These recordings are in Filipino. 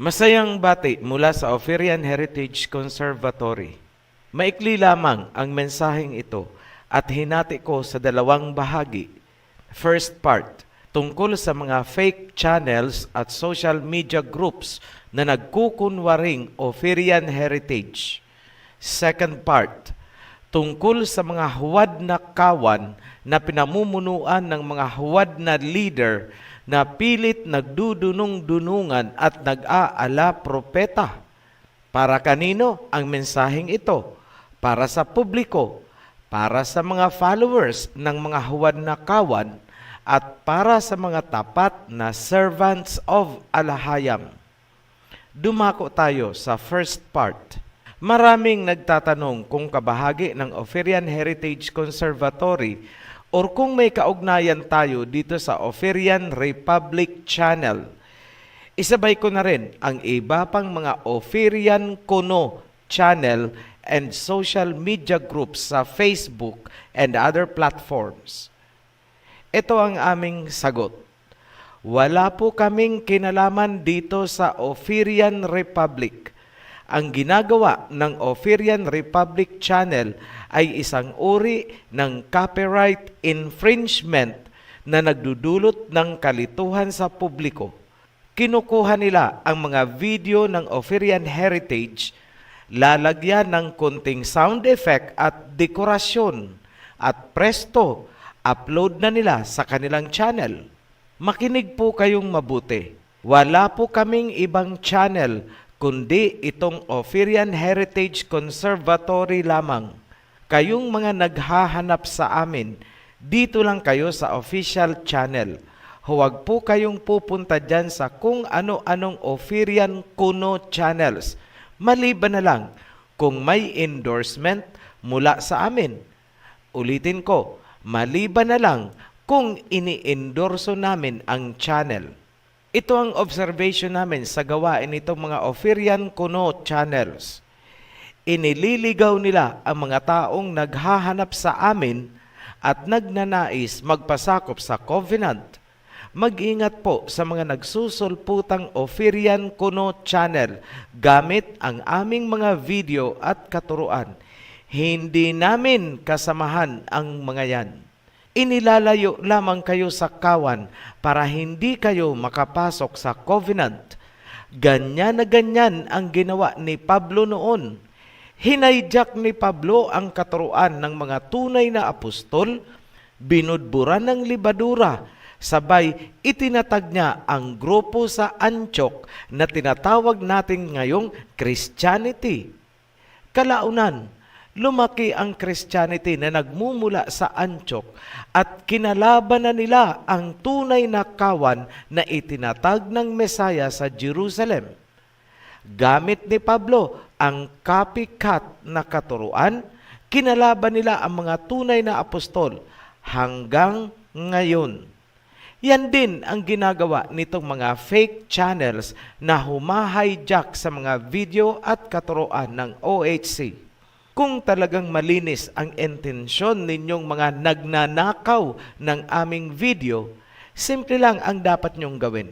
Masayang bati mula sa Oferian Heritage Conservatory. Maikli lamang ang mensaheng ito at hinati ko sa dalawang bahagi. First part, tungkol sa mga fake channels at social media groups na nagkukunwaring Oferian Heritage. Second part, tungkol sa mga huwad na kawan na pinamumunuan ng mga huwad na leader na pilit nagdudunong-dunungan at nag-aala propeta. Para kanino ang mensaheng ito? Para sa publiko, para sa mga followers ng mga huwad na kawan, at para sa mga tapat na servants of alahayam. Dumako tayo sa first part. Maraming nagtatanong kung kabahagi ng Oferian Heritage Conservatory or kung may kaugnayan tayo dito sa Oferian Republic Channel. Isabay ko na rin ang iba pang mga Oferian Kuno channel and social media groups sa Facebook and other platforms. Ito ang aming sagot. Wala po kaming kinalaman dito sa Oferian Republic. Ang ginagawa ng Oferian Republic Channel ay isang uri ng copyright infringement na nagdudulot ng kalituhan sa publiko. Kinukuha nila ang mga video ng Oferian Heritage, lalagyan ng konting sound effect at dekorasyon, at presto, upload na nila sa kanilang channel. Makinig po kayong mabuti. Wala po kaming ibang channel kundi itong Oferian Heritage Conservatory lamang. Kayong mga naghahanap sa amin, dito lang kayo sa official channel. Huwag po kayong pupunta dyan sa kung ano-anong Oferian Kuno channels. Maliban na lang kung may endorsement mula sa amin. Ulitin ko, maliban na lang kung ini-endorso namin ang channel. Ito ang observation namin sa gawain nitong mga Oferian Kuno channels. Inililigaw nila ang mga taong naghahanap sa amin at nagnanais magpasakop sa covenant. Mag-ingat po sa mga nagsusulputang Oferian Kuno channel gamit ang aming mga video at katuruan. Hindi namin kasamahan ang mga yan. Inilalayo lamang kayo sa kawan para hindi kayo makapasok sa covenant. Ganyan na ganyan ang ginawa ni Pablo noon. Hinayjak ni Pablo ang katuruan ng mga tunay na apostol, binudburan ng libadura, sabay itinatag niya ang grupo sa Antioch na tinatawag natin ngayong Christianity. Kalaunan, lumaki ang Christianity na nagmumula sa Antioch at kinalaban na nila ang tunay na kawan na itinatag ng Mesaya sa Jerusalem. Gamit ni Pablo ang copycat na katuruan, kinalaban nila ang mga tunay na apostol hanggang ngayon. Yan din ang ginagawa nitong mga fake channels na humahijack sa mga video at katuruan ng OHC. Kung talagang malinis ang intensyon ninyong mga nagnanakaw ng aming video, simple lang ang dapat nyong gawin.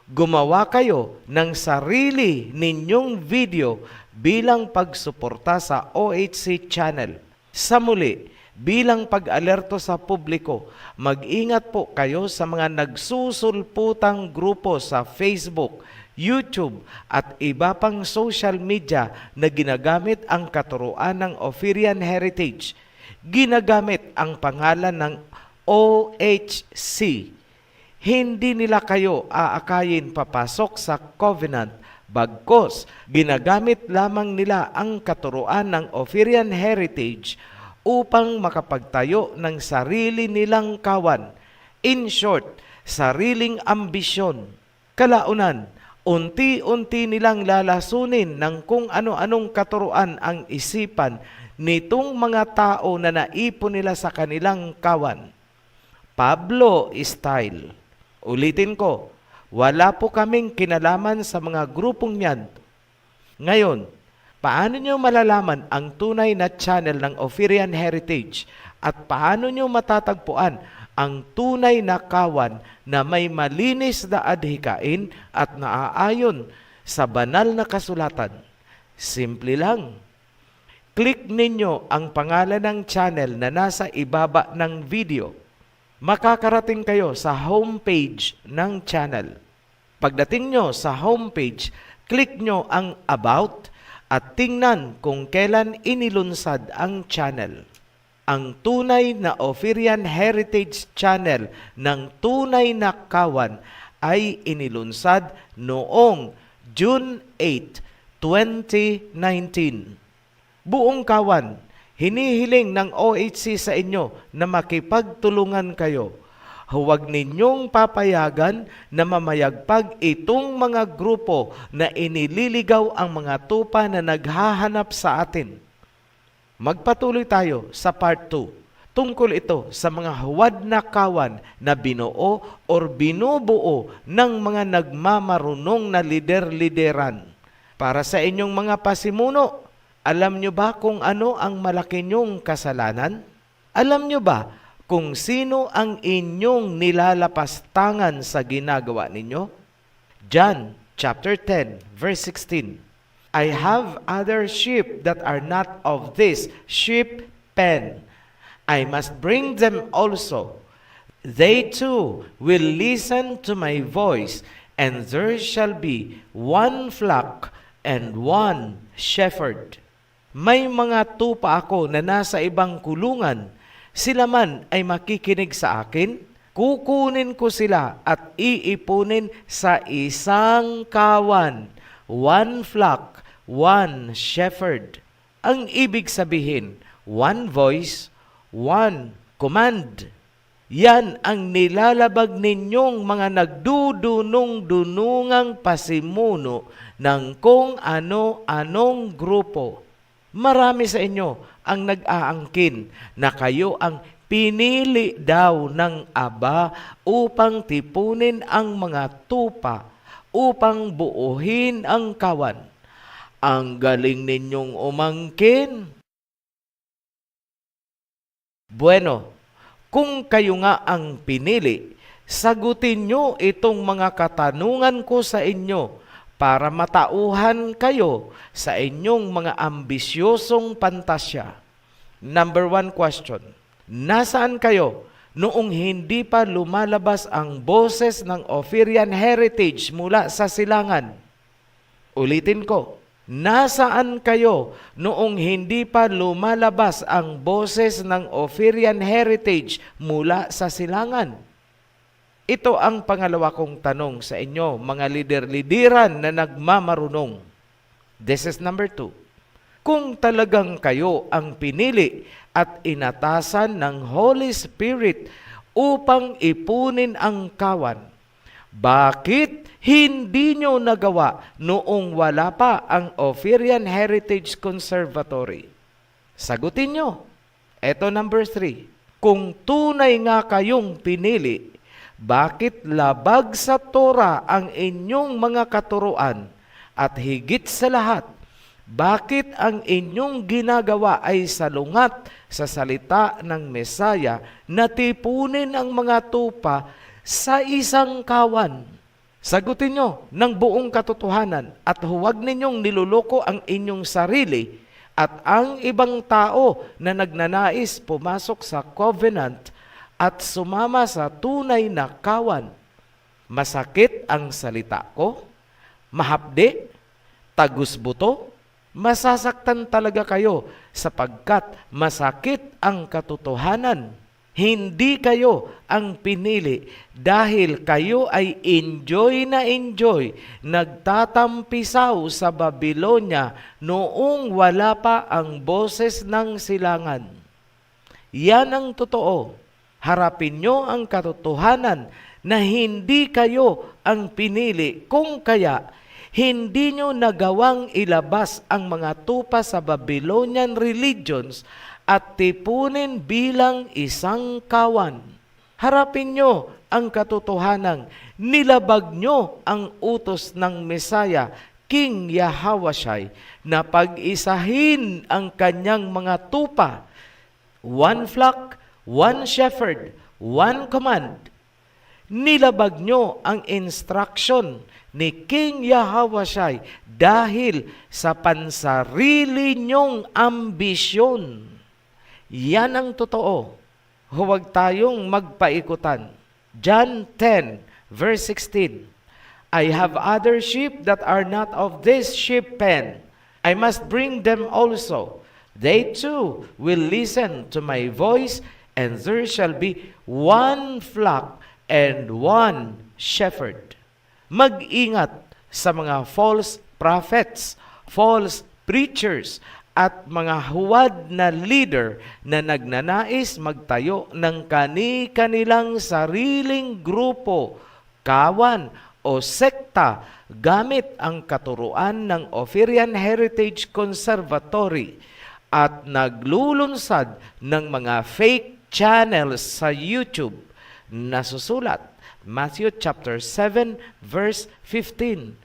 Gumawa kayo ng sarili ninyong video bilang pagsuporta sa OHC channel. Sa muli, bilang pag-alerto sa publiko, mag-ingat po kayo sa mga nagsusulputang grupo sa Facebook, YouTube at iba pang social media na ginagamit ang katuruan ng Oferian Heritage. Ginagamit ang pangalan ng OHC. Hindi nila kayo aakayin papasok sa covenant, bagkos ginagamit lamang nila ang katuruan ng Oferian Heritage upang makapagtayo ng sarili nilang kawan. In short, sariling ambisyon. Kalaunan, unti-unti nilang lalasunin ng kung ano-anong katuruan ang isipan nitong mga tao na naipon nila sa kanilang kawan. Pablo style. Ulitin ko, wala po kaming kinalaman sa mga grupong yan. Ngayon, paano nyo malalaman ang tunay na channel ng Oferian Heritage at paano nyo matatagpuan ang tunay na kawan na may malinis na adhikain at naaayon sa banal na kasulatan? Simple lang. Click ninyo ang pangalan ng channel na nasa ibaba ng video. Makakarating kayo sa homepage ng channel. Pagdating nyo sa homepage, click nyo ang About at tingnan kung kailan inilunsad ang channel. Ang Tunay na Ophirian Heritage Channel ng Tunay na Kawan ay inilunsad noong June 8, 2019. Buong Kawan, hinihiling ng OHC sa inyo na makipagtulungan kayo. Huwag ninyong papayagan na mamayagpag itong mga grupo na inililigaw ang mga tupa na naghahanap sa atin. Magpatuloy tayo sa part 2. Tungkol ito sa mga huwad na kawan na binuo or binubuo ng mga nagmamarunong na lider-lideran. Para sa inyong mga pasimuno, alam nyo ba kung ano ang malaki nyong kasalanan? Alam nyo ba kung sino ang inyong nilalapastangan sa ginagawa ninyo? John chapter 10, verse 16. I have other sheep that are not of this sheep pen. I must bring them also. They too will listen to my voice, and there shall be one flock and one shepherd. May mga tupa ako na nasa ibang kulungan. Sila man ay makikinig sa akin. Kukunin ko sila at iipunin sa isang kawan. One flock, one shepherd. Ang ibig sabihin, one voice, one command. Yan ang nilalabag ninyong mga nagdudunong-dunungang pasimuno ng kung ano-anong grupo. Marami sa inyo ang nag-aangkin na kayo ang pinili daw ng Aba upang tipunin ang mga tupa, upang buuhin ang kawan. Ang galing ninyong umangkin. Bueno, kung kayo nga ang pinili, sagutin nyo itong mga katanungan ko sa inyo para matauhan kayo sa inyong mga ambisyosong pantasya. Number 1 question. Nasaan kayo noong hindi pa lumalabas ang boses ng Ophirian Heritage mula sa silangan? Ulitin ko. Nasaan kayo noong hindi pa lumalabas ang boses ng Ophirian Heritage mula sa silangan? Ito ang pangalawa kong tanong sa inyo, mga lider-lideran na nagmamarunong. This is number 2. Kung talagang kayo ang pinili at inatasan ng Holy Spirit upang ipunin ang kawan, bakit hindi nyo nagawa noong wala pa ang Ophirian Heritage Conservatory? Sagutin nyo. Ito number 3. Kung tunay nga kayong pinili, bakit labag sa Torah ang inyong mga katuruan? At higit sa lahat, bakit ang inyong ginagawa ay salungat sa salita ng Mesaya na tipunin ang mga tupa sa isang kawan? Sagutin nyo ng buong katotohanan at huwag ninyong niluloko ang inyong sarili at ang ibang tao na nagnanais pumasok sa covenant at sumama sa tunay na kawan. Masakit ang salita ko, mahapde, tagus-buto, masasaktan talaga kayo sapagkat masakit ang katotohanan. Hindi kayo ang pinili dahil kayo ay enjoy na enjoy, nagtatampisaw sa Babylonia noong wala pa ang boses ng silangan. Yan ang totoo. Harapin nyo ang katotohanan na hindi kayo ang pinili, kung kaya hindi nyo nagawang ilabas ang mga tupa sa Babylonian religions at tipunin bilang isang kawan. Harapin nyo ang katotohanan, nilabag nyo ang utos ng Mesaya, King Yahawashai, na pag-isahin ang kanyang mga tupa. One flock, one shepherd, one command. Nilabag nyo ang instruction ni King Yahawashai dahil sa pansarili nyong ambisyon. Yan ang totoo. Huwag tayong magpaikutan. John 10, verse 16. I have other sheep that are not of this sheep pen. I must bring them also. They too will listen to my voice, and there shall be one flock and one shepherd. Mag-ingat sa mga false prophets, false preachers, at mga huwad na leader na nagnanais magtayo ng kani-kanilang sariling grupo, kawan o sekta gamit ang katuruan ng Ophirian Heritage Conservatory at naglulunsad ng mga fake channels sa YouTube. Nasusulat, Matthew chapter 7 verse 15.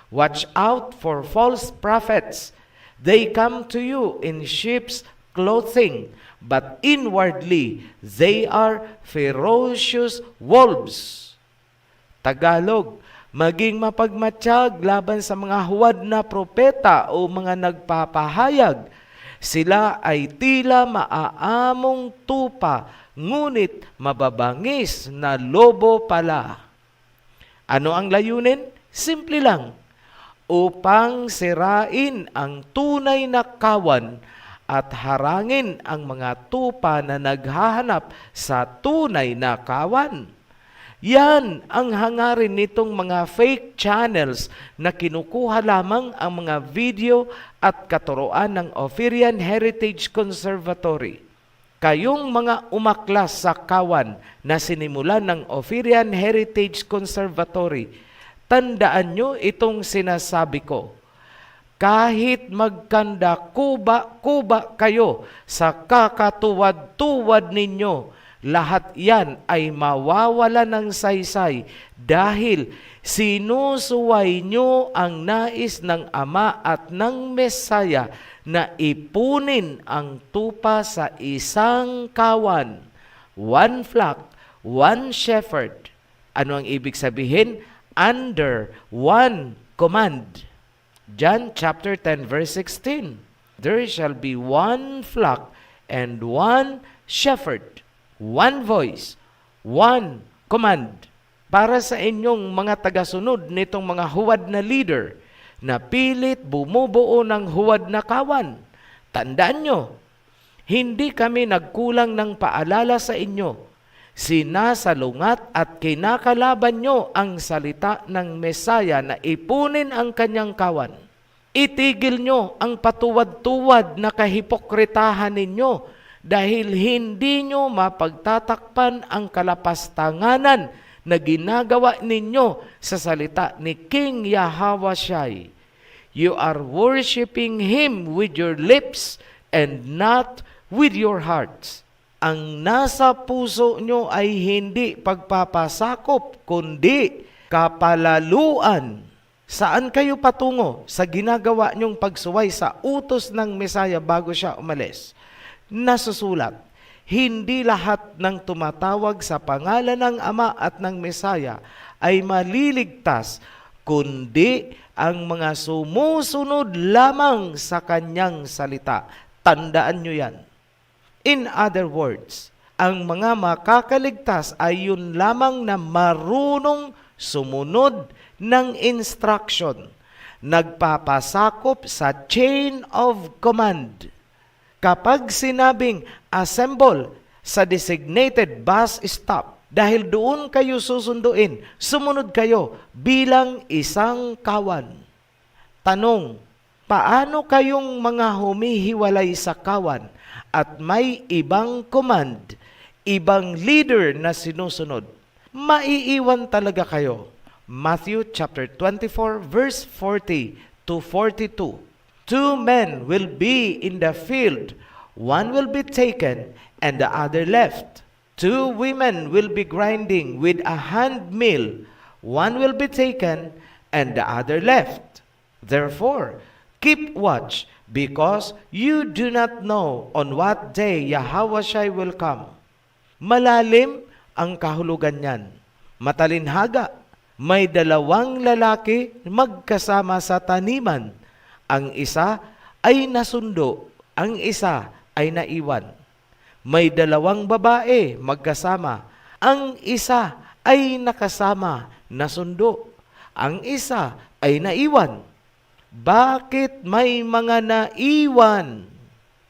Watch out for false prophets. They come to you in sheep's clothing, but inwardly they are ferocious wolves. Tagalog, maging mapagmatsyag laban sa mga huwad na propeta o mga nagpapahayag. Sila ay tila maaamong tupa, ngunit mababangis na lobo pala. Ano ang layunin? Simple lang, upang sirain ang tunay na kawan at harangin ang mga tupa na naghahanap sa tunay na kawan. Yan ang hangarin nitong mga fake channels na kinukuha lamang ang mga video at katuroan ng Ophirian Heritage Conservatory. Kayong mga umaklas sa kawan na sinimulan ng Ophirian Heritage Conservatory, tandaan nyo itong sinasabi ko. Kahit magkanda kuba-kuba kayo sa kakatuwad-tuwad ninyo, lahat yan ay mawawala ng saysay dahil sinusuway nyo ang nais ng Ama at ng Mesaya na ipunin ang tupa sa isang kawan. One flock, one shepherd. Ano ang ibig sabihin? Under one command. John chapter 10 verse 16. There shall be one flock and one shepherd. One voice, one command. Para sa inyong mga tagasunod nitong mga huwad na leader na pilit bumubuo ng huwad na kawan. Tandaan nyo, hindi kami nagkulang ng paalala sa inyo. Sinasalungat at kinakalaban nyo ang salita ng Mesaya na ipunin ang kanyang kawan. Itigil nyo ang patuwad-tuwad na kahipokritahan ninyo dahil hindi nyo mapagtatakpan ang kalapastanganan na ginagawa ninyo sa salita ni King Yahawashai. You are worshiping Him with your lips and not with your hearts. Ang nasa puso nyo ay hindi pagpapasakop, kundi kapalaluan. Saan kayo patungo? Sa ginagawa nyong pagsuway sa utos ng Mesaya bago siya umalis. Nasusulat, hindi lahat ng tumatawag sa pangalan ng Ama at ng Mesaya ay maliligtas, kundi ang mga sumusunod lamang sa kanyang salita. Tandaan nyo yan. In other words, ang mga makakaligtas ay yun lamang na marunong sumunod ng instruction, nagpapasakop sa chain of command. Kapag sinabing assemble sa designated bus stop, dahil doon kayo susunduin, sumunod kayo bilang isang kawan. Tanong, paano kayong mga humihiwalay sa kawan at may ibang command, ibang leader na sinusunod? Maiiwan talaga kayo. Matthew chapter 24 verse 40 to 42. 2 men will be in the field, one will be taken and the other left. 2 women will be grinding with a hand mill, one will be taken and the other left. Therefore, keep watch, because you do not know on what day Yahawashai will come. Malalim ang kahulugan niyan. matalinhaga. May dalawang lalaki magkasama sa taniman. Ang isa ay nasundo, ang isa ay naiwan. May dalawang babae magkasama. Ang isa ay nakasama, nasundo. Ang isa ay naiwan. Bakit may mga naiwan?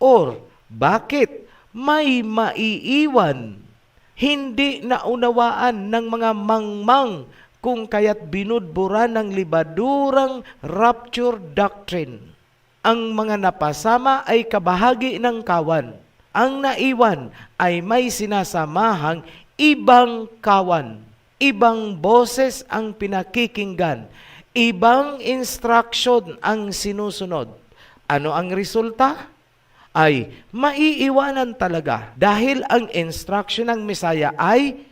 Or bakit may maiiwan? Hindi naunawaan ng mga mangmang kung kaya't binudbura ng libadurang rapture doctrine. Ang mga napasama ay kabahagi ng kawan. Ang naiwan ay may sinasamahang ibang kawan. Ibang boses ang pinakikinggan. Ibang instruction ang sinusunod. Ano ang resulta? Ay maiiwanan talaga dahil ang instruction ng Mesaya ay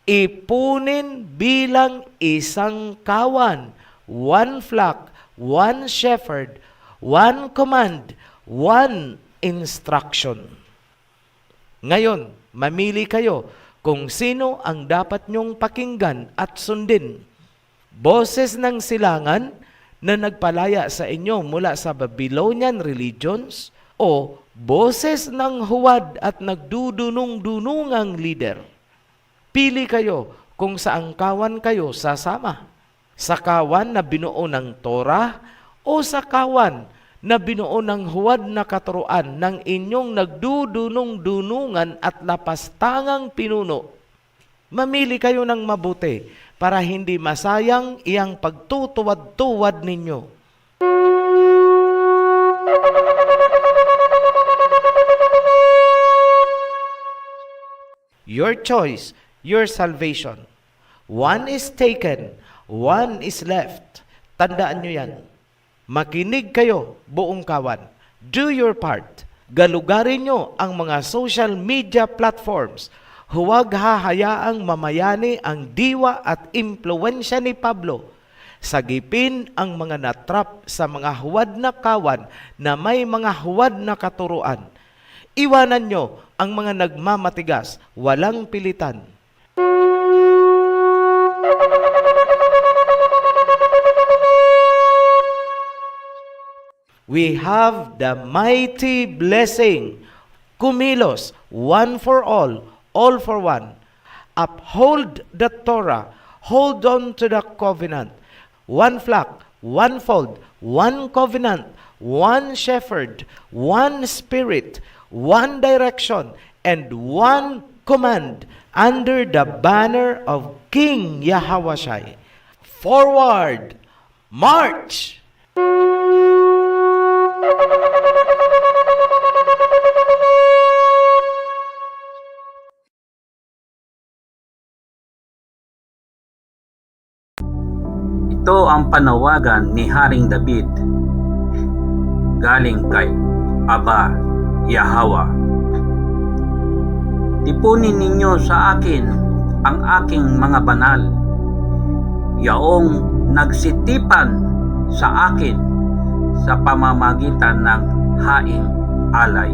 ipunin bilang isang kawan, one flock, one shepherd, one command, one instruction. Ngayon, mamili kayo kung sino ang dapat nyong pakinggan at sundin. Boses ng silangan na nagpalaya sa inyo mula sa Babylonian religions o boses ng huwad at nagdudunong-dunungang leader. Pili kayo kung saang kawan kayo sasama. Sa kawan na binuo ng Torah o sa kawan na binuo ng huwad na katuruan ng inyong nagdudunong-dunungan at lapastangang pinuno. Mamili kayo ng mabuti para hindi masayang iyang pagtutuwad-tuwad ninyo. Your choice, your salvation. One is taken, one is left. Tandaan nyo yan. Makinig kayo, buong kawan. Do your part. Galugarin nyo ang mga social media platforms. Huwag hahayaang mamayani ang diwa at impluensya ni Pablo. Sagipin ang mga natrap sa mga huwad na kawan na may mga huwad na katuruan. Iwanan nyo ang mga nagmamatigas, walang pilitan. We have the mighty blessing. Kumilos, one for all for one. Uphold the Torah. Hold on to the covenant. One flock, one fold, one covenant, one shepherd, one spirit, one direction, and one command under the banner of King Yahawashai. Forward, march! Ito ang panawagan ni Haring David galing kay Aba Yahweh. Tipunin ninyo sa akin ang aking mga banal, yaong nagsitipan sa akin sa pamamagitan ng haing alay.